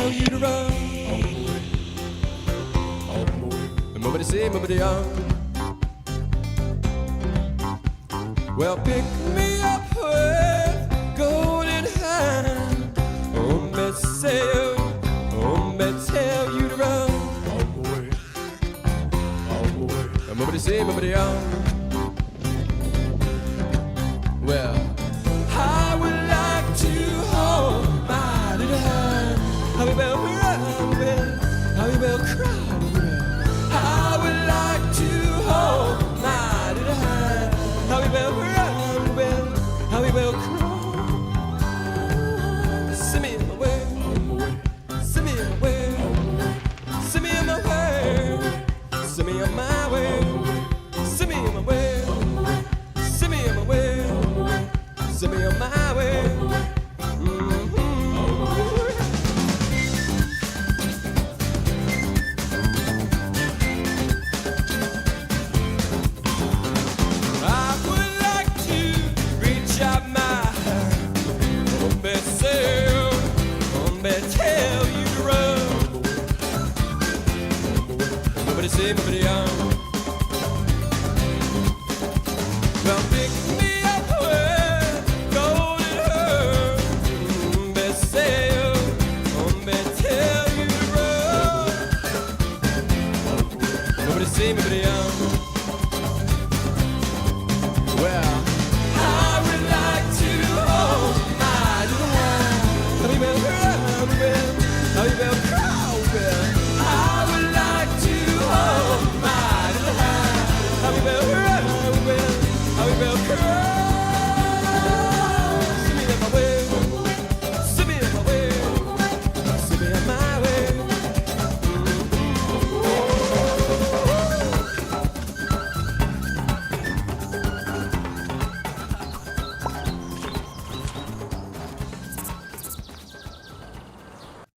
tell you to run. Nobody say, nobody on. Well, pick me up with golden hand. Oh, me say, oh, me tell you to run. Nobody say, nobody on. Well, I would like to hold my little hand. How we will run, how we will cry. I would like to hold my little hand. How we will run, how we will cry. Send me in my way, send me in my way, send me in my way, send me on my way, send me in my way, send me in my way, send me on my way. Tell you to run. Nobody say, nobody on.